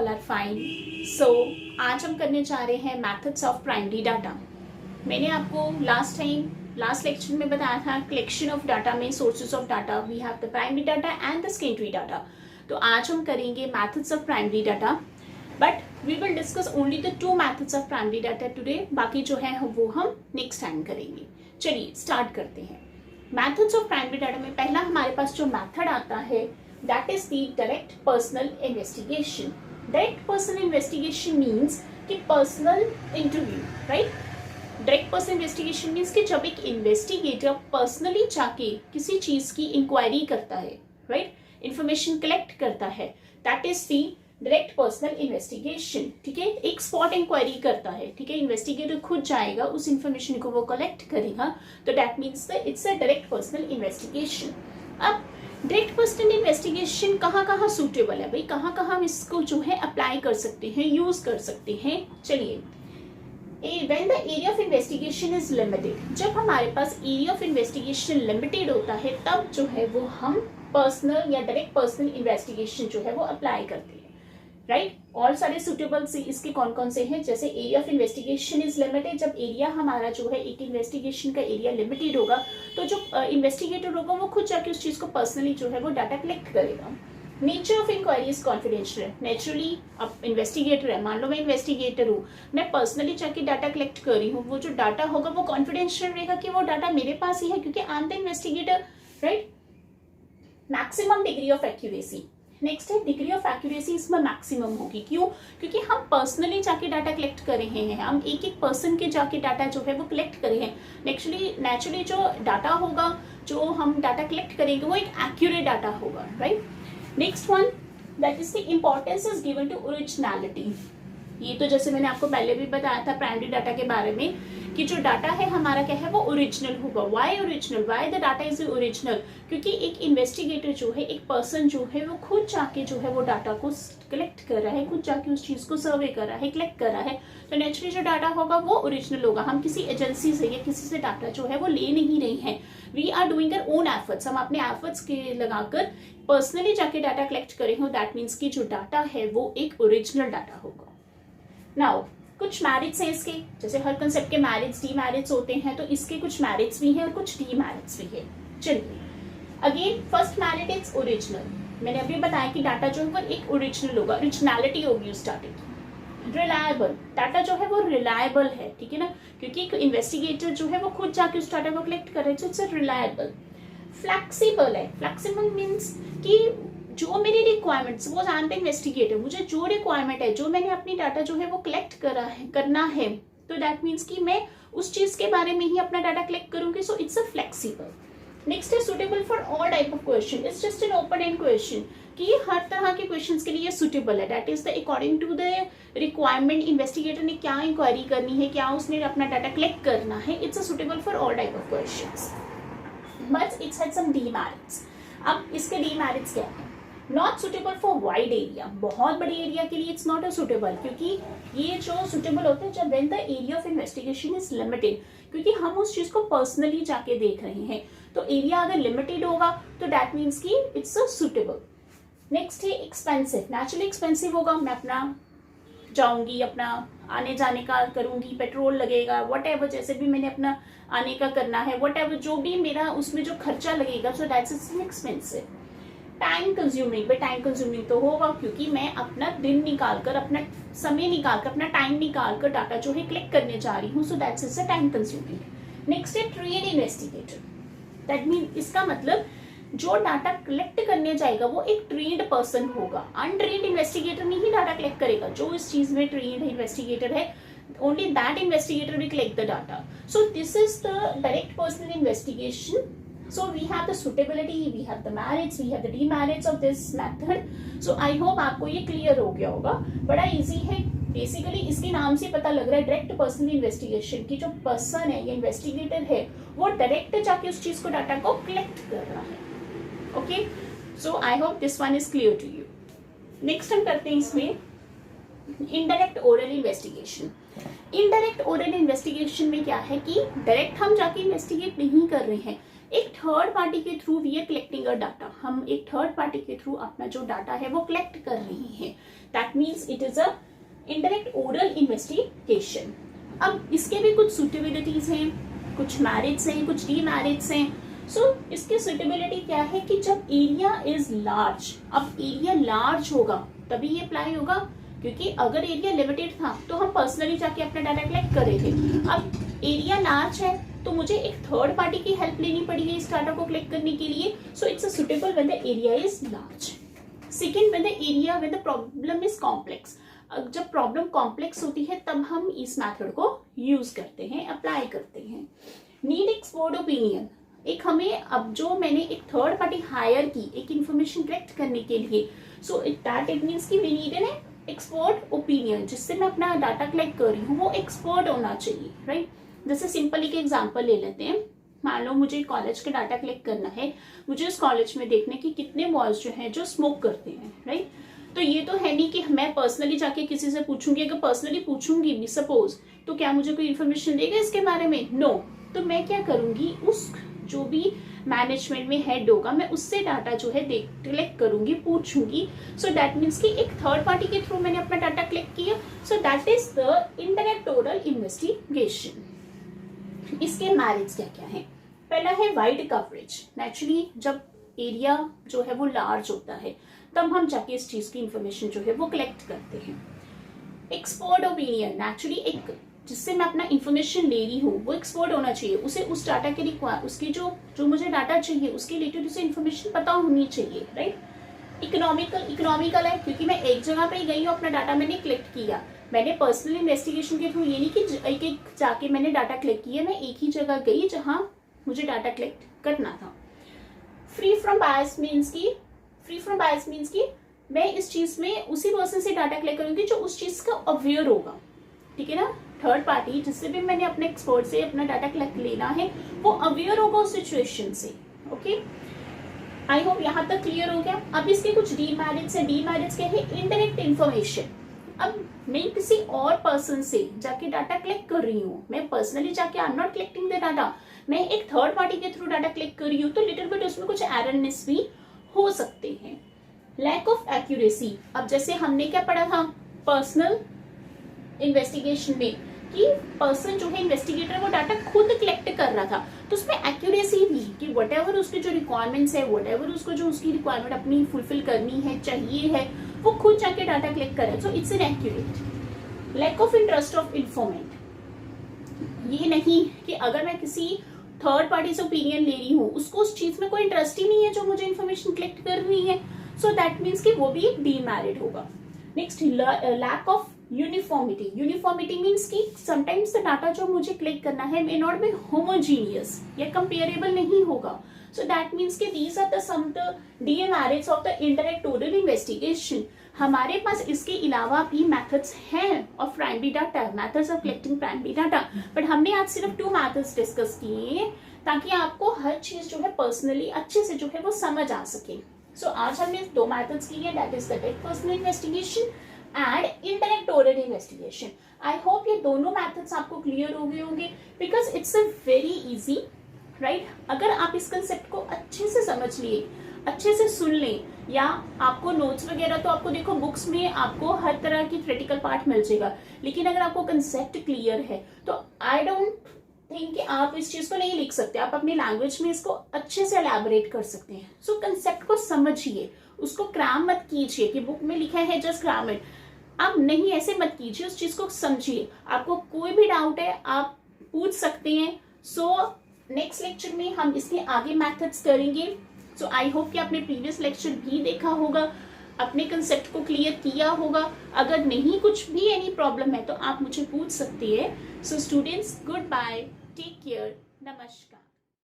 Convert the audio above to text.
All are fine. सो आज हम करने जा रहे हैं मैथड्स ऑफ प्राइमरी डाटा। मैंने आपको लास्ट लेक्चर में बताया था कलेक्शन ऑफ डाटा में sources of data we have the primary data and the secondary data. तो आज हम करेंगे methods of primary data, but we will discuss only the 2 methods of primary data today. बाकी जो है वो हम नेक्स्ट टाइम करेंगे। चलिए स्टार्ट करते हैं। मैथड्स ऑफ प्राइमरी डाटा में पहला हमारे पास जो मैथड आता है that is the direct personal investigation. Direct personal investigation means कि personal interview, right? Direct personal investigation means कि जब एक investigator personally जाके किसी चीज की इंक्वायरी करता है, right? Information collect करता है, that is the direct personal investigation. ठीक है, एक स्पॉट इंक्वायरी करता है, ठीक है, इन्वेस्टिगेटर खुद जाएगा उस इंफॉर्मेशन को वो कलेक्ट करेगा, तो that means it's a direct personal investigation. अब डायरेक्ट पर्सनल इन्वेस्टिगेशन कहाँ सूटेबल है भाई, कहाँ हम इसको जो है अप्लाई कर सकते हैं, यूज कर सकते हैं। चलिए, when the area of investigation is limited, जब हमारे पास एरिया ऑफ इन्वेस्टिगेशन लिमिटेड होता है तब जो है वो हम पर्सनल या डायरेक्ट पर्सनल इन्वेस्टिगेशन जो है वो अप्लाई करते हैं, राइट? और सारे सुटेबल से इसके कौन से हैं, जैसे area of investigation is limited, जब एरिया हमारा जो है एक इन्वेस्टिगेशन का एरिया लिमिटेड होगा तो जो इन्वेस्टिगेटर होगा वो खुद जाके उस चीज को पर्सनली जो है वो डाटा कलेक्ट करेगा। Nature of inquiry is confidential. Naturally अब इन्वेस्टिगेटर है, मान लो मैं इन्वेस्टिगेटर हूँ, मैं पर्सनली जाके डाटा कलेक्ट कर रही हूँ, वो जो डाटा होगा वो कॉन्फिडेंशियल रहेगा कि वो डाटा मेरे पास ही है क्योंकि I am the investigator, right? Maximum degree of accuracy. Next है डिग्री ऑफ एक्यूरेसी, इसमें मैक्सिमम होगी। क्यों? क्योंकि हम पर्सनली जाके डाटा कलेक्ट कर रहे हैं, हम एक पर्सन के जाके डाटा जो है वो कलेक्ट कर रहे हैं। नेचुरली जो डाटा होगा, जो हम डाटा कलेक्ट करेंगे वो एक एक्यूरेट डाटा होगा, right? Next one, that is the importance is given to originality. ये तो जैसे मैंने आपको पहले भी बताया था प्राइमरी डाटा के बारे में कि जो डाटा है हमारा क्या है वो ओरिजिनल होगा। Why original? Why the data is original? क्योंकि एक इन्वेस्टिगेटर जो है, एक पर्सन जो है वो खुद जाके जो है वो डाटा को कलेक्ट कर रहा है, खुद जाके उस चीज को सर्वे कर रहा है, कलेक्ट कर रहा है, तो नेचुरली जो डाटा होगा वो ओरिजिनल होगा। हम किसी एजेंसी से या किसी से डाटा जो है वो ले नहीं रहे हैं। We are doing our own efforts, हम अपने एफर्ट्स के लगाकर पर्सनली जाके डाटा कलेक्ट करे हो, दैट मीन्स की जो डाटा है वो एक ओरिजिनल डाटा होगा। नाउ कुछ मैरिट्स हैं इसके, जैसे हर कंसेप्ट के मैरिट्स डीमेरिट्स होते हैं, तो इसके कुछ मैरिट्स भी हैं और कुछ डीमेरिट्स भी है। चलिए, again first merit is original. मैंने अभी बताया कि डाटा जो है वो एक ओरिजिनल होगा, ओरिजिनलिटी होगी उस डाटे की। रिलायबल, डाटा जो है वो रिलायबल है, ठीक है ना, क्योंकि एक इन्वेस्टिगेटर जो है वो खुद जाके उस डाटा को कलेक्ट कर रहे हैं, इट्स रिलायबल। फ्लेक्सिबल है, फ्लेक्सिबल मीन्स कि जो मेरी requirement, suppose I am the investigator, मुझे जो रिक्वायरमेंट है, जो मैंने अपनी डाटा जो है वो कलेक्ट करना है, तो दैट मीन्स कि मैं उस चीज के बारे में ही अपना डाटा कलेक्ट करूंगी, so it's a flexible. Next है suitable for all type of question. It's just an open end question कि हर तरह के क्वेश्चंस के लिए सुटेबल है, that is the according to the requirement, investigator ने क्या इंक्वायरी करनी है, क्या उसने अपना डाटा कलेक्ट करना है, it's a suitable for all type of questions, but it's had some demerits. अब इसके डीमेरिट्स क्या है? Not suitable for wide area, बहुत बड़ी एरिया के लिए इट्स नॉट अ सुटेबल, क्योंकि ये जो सुटेबल होते हैं जब when the area of investigation is limited, क्योंकि हम उस चीज को पर्सनली जाके देख रहे हैं, तो एरिया अगर लिमिटेड होगा तो दैट मीन्स कि इट्स अ सुटेबल। नेक्स्ट है एक्सपेंसिव। नेचुरली एक्सपेंसिव होगा, मैं अपना जाऊंगी, अपना आने जाने का करूंगी, पेट्रोल लगेगा, वट एवर, जैसे भी मैंने अपना आने का करना है, वट एवर जो भी मेरा उसमें जो खर्चा लगेगा, so that's expensive. Time consuming, भाई टाइम कंज्यूमिंग तो होगा क्योंकि मैं अपना दिन निकालकर, अपना समय निकालकर, अपना टाइम निकालकर डाटा जो है कलेक्ट करने जा रही हूँ, so that's is a time consuming. Next है ट्रेन इन्वेस्टिगेटर, दैट मीन इसका मतलब जो डाटा कलेक्ट करने जाएगा वो एक ट्रेन्ड पर्सन होगा, अनट्रेन्ड इन्वेस्टिगेटर नहीं ही डाटा कलेक्ट करेगा। जो इस चीज में ट्रेन्ड इन्वेस्टिगेटर है, only that investigator will collect the data. So this is the direct personal investigation. So we have the suitability, we have the merits, we have the demerits of this method. So I hope आपको ये clear हो गया होगा। बड़ा easy है, basically इसके नाम से पता लग रहा है डायरेक्ट पर्सनल इन्वेस्टिगेशन की जो पर्सन है या इन्वेस्टिगेटर है वो डायरेक्ट जाके उस चीज को डाटा को कलेक्ट कर रहा है। Okay, so I hope this one is clear to you. Next हम करते हैं इसमें indirect oral investigation. Indirect oral investigation में क्या है कि डायरेक्ट हम जाके इन्वेस्टिगेट नहीं कर रहे हैं, एक थर्ड पार्टी के through we are collecting a data, हम एक थर्ड पार्टी के थ्रू अपना जो डाटा है वो कलेक्ट कर रहे हैं, that means it is a indirect oral investigation. अब इसके भी कुछ सुटेबिलिटीज हैं, कुछ मैरिट्स हैं, कुछ डीमेरिट्स हैं। सो इसकी सुटेबिलिटी क्या है कि जब एरिया इज लार्ज, अब एरिया लार्ज होगा तभी ये अप्लाई होगा, क्योंकि अगर एरिया लिमिटेड था तो हम पर्सनली जाके अपना डाटा कलेक्ट कर रहे थे। अब एरिया लार्ज है तो मुझे एक थर्ड पार्टी की हेल्प लेनी पड़ेगी इस डाटा को कलेक्ट करने के लिए। सो it's a suitable when the area is large. Second, when the area when the problem is complex, जब प्रॉब्लम कॉम्प्लेक्स होती है तब हम इस मेथड को यूज करते हैं, अप्लाई करते हैं। नीड एक्सपर्ट ओपिनियन, एक हमें अब जो मैंने एक थर्ड पार्टी हायर की एक इंफॉर्मेशन कलेक्ट करने के लिए, सो इट मीन्स की we need an expert opinion, जिससे मैं अपना डाटा कलेक्ट कर रही हूँ वो एक्सपर्ट होना चाहिए, राइट। जैसे सिंपल एक एग्जांपल ले लेते हैं, मान लो मुझे कॉलेज का डाटा कलेक्ट करना है, मुझे उस कॉलेज में देखना कि कितने बॉयज जो हैं जो स्मोक करते हैं, राइट। तो ये तो है नहीं कि मैं पर्सनली जाके किसी से पूछूंगी, अगर पर्सनली पूछूंगी भी सपोज, तो क्या मुझे कोई इन्फॉर्मेशन देगा इसके बारे में? नो। तो मैं क्या करूंगी, उस जो भी मैनेजमेंट में हेड होगा मैं उससे डाटा जो है कलेक्ट करूंगी, पूछूंगी। सो दैट मीन्स कि एक थर्ड पार्टी के थ्रू मैंने अपना डाटा कलेक्ट किया। So that is the indirect oral investigation. इसके मैरिट्स क्या क्या है? पहला है वाइड कवरेज। नेचुरली जब एरिया जो है वो लार्ज होता है तब हम जाके इस चीज की इंफॉर्मेशन जो है वो कलेक्ट करते हैं। एक्सपर्ट ओपिनियन, नेचुरली एक जिससे मैं अपना इंफॉर्मेशन ले रही हूँ वो एक्सपर्ट होना चाहिए, उसे उस डाटा के उसकी जो मुझे डाटा चाहिए उसके रिलेटेड उसे इंफॉर्मेशन पता होनी चाहिए, राइट। इकोनॉमिकल है, क्योंकि मैं एक जगह पे ही गई हूँ, अपना डाटा मैंने कलेक्ट किया, मैंने पर्सनल इन्वेस्टिगेशन के थ्रू, ये नहीं कि एक एक जाके मैंने डाटा कलेक्ट किया, मैं एक ही जगह गई जहां मुझे डाटा कलेक्ट करना था। फ्री फ्रॉम बायस मीन्स की मैं इस चीज में उसी पर्सन से डाटा कलेक्ट करूंगी जो उस चीज का अवेयर होगा, ठीक है ना। थर्ड पार्टी जिससे भी मैंने अपने एक्सपर्ट से अपना डाटा कलेक्ट लेना है वो अवेयर होगा उस सिचुएशन से, ओके। आई होप यहाँ तक क्लियर हो गया। अब इसके कुछ डीमेरिट्स है। डीमेरिट्स क्या है? Indirect information. अब मैं किसी और पर्सन से जाके डाटा कलेक्ट कर रही हूँ, मैं पर्सनली जाके I am not collecting the data, मैं एक थर्ड पार्टी के थ्रू डाटा कलेक्ट कर रही हूँ, तो लिटिल बिट उसमें कुछ एररनेस भी हो सकते हैं। लैक ऑफ एक्यूरेसी, अब जैसे हमने क्या पढ़ा था पर्सनल इन्वेस्टिगेशन में कि पर्सन जो है इन्वेस्टिगेटर वो डाटा खुद कलेक्ट कर रहा था, तो उसमें एक्यूरेसी भी कि व्हाटएवर उसके जो रिक्वायरमेंट्स है, व्हाटएवर उसको जो उसकी रिक्वायरमेंट अपनी फुलफिल करनी है, चाहिए है, वो खुद जाके डाटा कलेक्ट कर रहा है, so it's inaccurate. Lack of interest of informant, ये नहीं कि अगर मैं किसी थर्ड पार्टी से ओपिनियन ले रही हूँ, उसको उस चीज में कोई इंटरेस्ट ही नहीं है जो मुझे इन्फॉर्मेशन कलेक्ट करनी है, सो दैट मीन्स कि वो भी एक डीमेरिट होगा। Next, lack of uniformity means कि समटाइम्स द डाटा जो मुझे कलेक्ट करना है मे नॉट बी होमोजीनियस या कंपेरेबल नहीं होगा, सो दैट मीन्स कि these are the some the demerits of the indirect oral investigation. हमारे पास इसके अलावा भी मेथड्स हैं of primary data, methods of collecting primary data, but हमने आज सिर्फ 2 मेथड्स डिस्कस किए ताकि आपको हर चीज जो है पर्सनली अच्छे से जो है वो समझ आ सके। सो आज हमने 2 मेथड्स किए, that is the direct personal investigation and indirect oral investigation. I hope ये दोनों मेथड्स आपको क्लियर हो गए होंगे, because it's a very easy, right. अगर आप इस कंसेप्ट को अच्छे से समझ लिए, अच्छे से सुन लें, या आपको नोट्स वगैरह तो आपको देखो बुक्स में आपको हर तरह की थ्योरेटिकल पार्ट मिल जाएगा, लेकिन अगर आपको कंसेप्ट क्लियर है तो आई डोंट थिंक कि आप इस चीज को नहीं लिख सकते, आप अपनी लैंग्वेज में इसको अच्छे से एलैबोरेट कर सकते हैं। सो कंसेप्ट को समझिए, उसको क्रैम मत कीजिए कि बुक में लिखा है जस्ट क्रैम इट, आप नहीं ऐसे मत कीजिए, उस चीज को समझिए। आपको कोई भी डाउट है आप पूछ सकते हैं। सो नेक्स्ट लेक्चर में हम इसके आगे मेथड्स करेंगे। सो आई होप कि आपने प्रीवियस लेक्चर भी देखा होगा, अपने कंसेप्ट को क्लियर किया होगा। अगर नहीं कुछ भी एनी प्रॉब्लम है तो आप मुझे पूछ सकते हैं। So students, goodbye, take care, नमस्कार।